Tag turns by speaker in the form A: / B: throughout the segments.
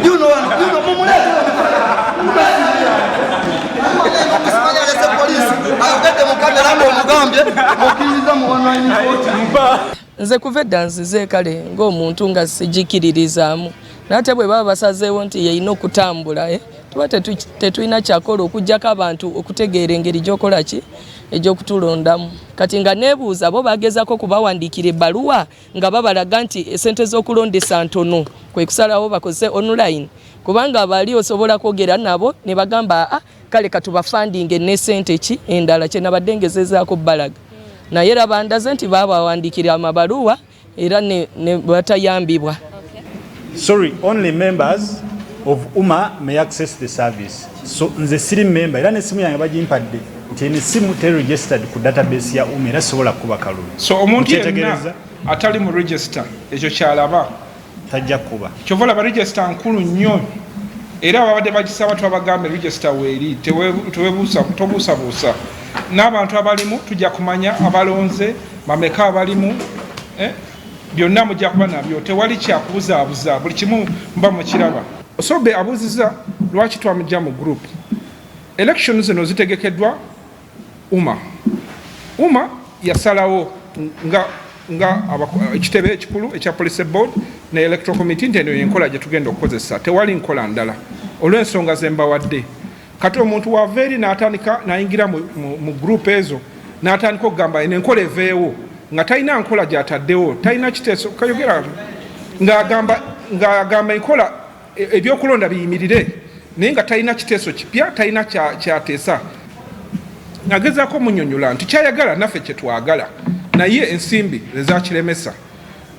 A: You know,
B: nze kuva edda nzize kale ng'omuntu nga sigikiririzaamu nate bwe baba basazeewo nti yeyina okutambula tuba tetulina kyakola okuggyako abantu okutegeera engeri gy'okola ki egy'okutulondamu kati nga neebuuza bo bagezako kubawandiikira ebbaluwa nga babalaga nti esente z'okulondesa ntono kwe kusalawo bakozese online kubanga bali osobola kwogera nabo ne bagamba kale katubafandinge n'esente ki endala kye nabadde ngezezaako bbalaga naye era bandaze nti babawandiikira amabaluwa era ne batayambibwa.
C: Sorry, only members of UMA may access the service. So nze siri member era nesimu yange bagimpadde nti enisimu registered ku database ya UMA era sobola kuba kalulu.
D: So omuntu yenna atali mu register ekyo kyalaba
C: tajja kuba.
D: Kyovola ba register nkulu nnyo era babadde bagisaba twabagambe register weeri tobuusabuusa n'abantu abalimu tujja kumanya abalonze mameka abalimu byonna mujja kuba nabyo tewali kyakubuzaabuza buli kimu mba mukiraba. Osobe abuuziza lwaki twamujja mu group. Elections zino zitegekeddwa UMA yasalawo nga ekitebe ekikulu ekya police board ne electoral committee nti eno yenkola gye tugenda okukozesa tewali nkola ndala olw'ensonga ze mbawadde. Kati omuntu wava eri n'atandika n'ayingira mu group ezo n'atandika okugamba eno enkola eveewo nga talina nkola gy'ataddewo talina kiteeso kayogera ng'agamba enkola ebyokulonda biyimirire naye nga talina kiteeso kipya talina kyateesa. Nagezaako munnyonnyola nti kyayagala naffe kye twagala naye ensimbi ezakiremesa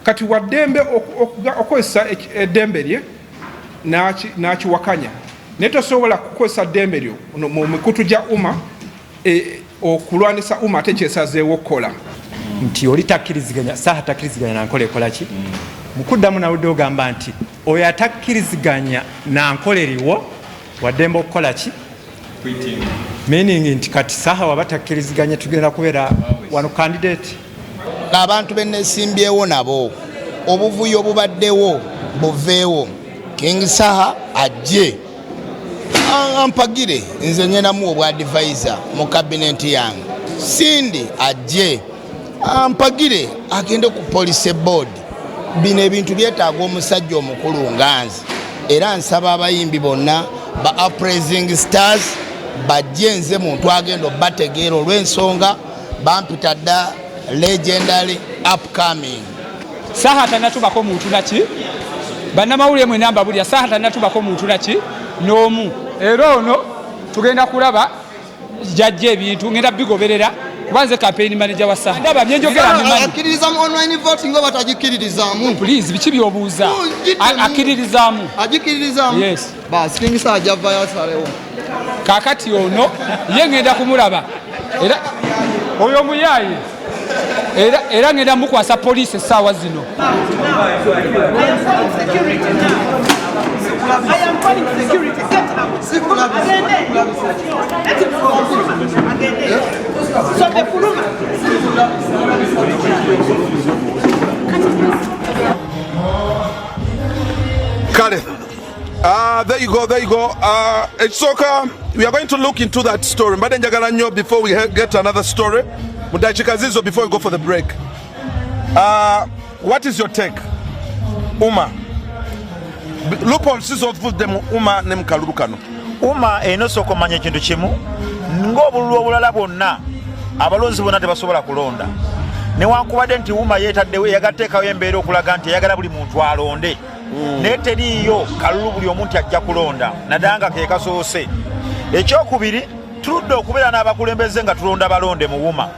D: kati waddembe okukozesa eddembe lye n'akiwakanya naye tosobola kukozesa ddembe lyo mu mikutu gya UMA okulwanisa UMA ate kyesazeewo okukola
E: nti oli takkiriziganya saha takkiriziganya nankola ekola ki mukuddamu nawudde ogamba nti oyo atakkiriziganya nankola eriwo waddembe okukola ki meaning nti kati saha waba takkiriziganya tugenda kubeera wano candidate.
A: Abantu bennesimbyewo nabo obuvuyo obubaddewo buveewo King Saha ajje ampagire nze nyenamu obwa advisor mu cabinet yange Sindi ajje ampagire agende ku police board. Bino ebintu byetaaga omusajja omukulu nganzi era nsaba abayimbi bonna ba uprising stars bajje nze muntu agenda bategeera olw'ensonga bampita dda legendary upcoming.
F: Saha tanatubako muntu naki bannamawulire mwe namba bulya saha tanatubako muntu naki n'omu era ono tugenda kulaba jajje ebintu ngenda bigoberera kubanze campaign manager wa Saha ndaba byenjogera mmanyi
A: akiririzamu online voting oba tagikiririzaamu
F: please biki byobuuza akiririzamu
A: agikiririzamu
F: yes
A: basi King Saha java yasalewo
F: kakati ono ye ngenda kumulaba era oyo muyayi era ngenda mukwasa police essaawa zino.
G: There you go. It's okay. We are going to look into that story. Before we get to another story, before we go for the break. What is your take? UMA. Lupo sizo them UMA nem kalurukano.
C: UMA eno soko manye kintu kimu ng'obululu obulala bonna abalonzi bonna tebasobola kulonda. Newankubadde nti UMA yeetaddewo yagateekawo embeera okulaga nti eyagala buli muntu alonde. Naye teriiyo kalulu buli omuntu ajja kulonda nadanga ke kasoose. Ekyokubiri tuludde okubeera n'abakulembeze nga tulonda balonde mu UMA.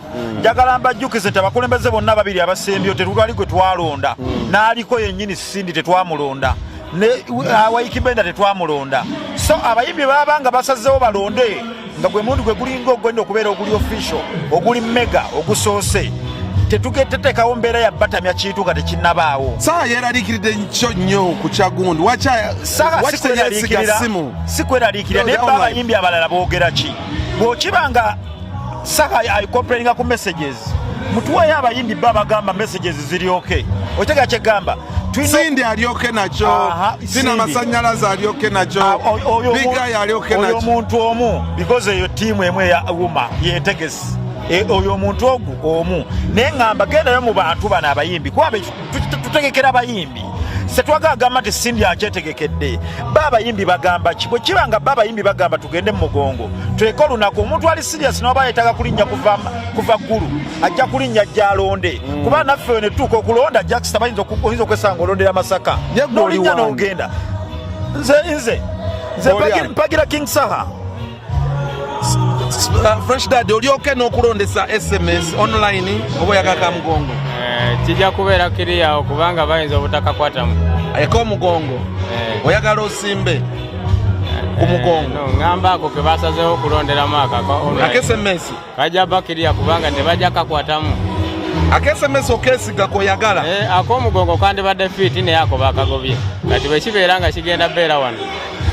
C: Njagala mbajjukize nti abakulembeze bonna ababiri abasembyo tetutwali gwe twalonda n'aliko yennyini Sindi tetwamulonda ne Waikibenda tetwamulonda. So abayimbi babanga basazeewo balonde nga gwe mundu gwe gulinga ogwenda okubeera oguli official oguli mega ogusoose tetugetetekawo mbeera ya batamya kintu nga tekinnabaawo.
G: Saha yeraliikiridde nnyo ku Kyagundi
C: sikweraliikirira naye abayimbi abalala boogera ki bw'okibanga Saha ayikompleninga ku messages mutuweeyo abayimbi babagamba messages ziri okay otega kyegamba
G: Sindi alyoke nakyo sina masanyalaze alyoke nakyo biga alyoke nakyo
C: oyo muntu omu because eyo tiimu emu ya wuma yetegesi oyo muntu omu naye ngamba gendayo mu bantu bano abayimbi kuba tutegekera abayimbi setwagagamba nti Sindi akyetegekedde baabayimbi bagamba ki bwe kibanga baabayimbi bagamba tugende mu mugongo tweka olunaku omuntu ali serious n'oba yeetaga kulinnya kuva ggulu ajja kulinnya ajja alonde kuba naffe ne tuuka okulonda Jackson bayinza okwesanga olondera Masaka n'olinnya n'ogenda nze mpagira King Saha
G: Fresh Dad olyoke n'okulondesa SMS online oba oyagaka mugongo
H: kijja kubeera kiriya okubanga bayinza obutakakwatamu
G: ek'omugongo oyagala osimbe ku mugongo
H: ŋŋamba ako ke basazeewo okulonderamu
G: aka-SMS
H: kajja ba kiriya kubanga tebajja kakwatamu
G: aka-SMS okeesiga koyagala
H: ak'omugongo kandibadde fiiti naye ako bakagobye kati bwe kibeera nga kigenda beera wano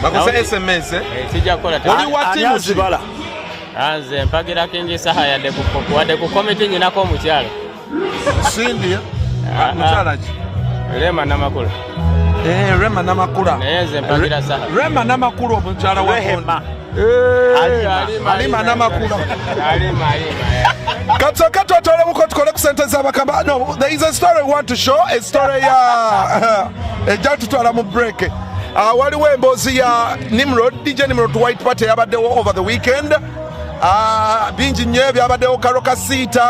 G: bakuse SMS
H: kijja kukola
G: oli wa tiimu zibala
H: nze mpagira King Saha wadde ku komiti nyinako omukyalo
G: Sindi mukyala ki
H: Rema Namakula
G: Rema Namakula
H: naye nze mpagira Saha
G: Rema Namakula omukyala wa Alima Namakula katsoka twatwala muko tukole ku sente z'abakamba. No, there is a story we want to show, a story ya ejja tutwala mu break. Waliwo emboozi ya Nimrod, DJ Nimrod White Party yabaddewo over the weekend. Bingi nnyo byabaddewo Karo Kasiita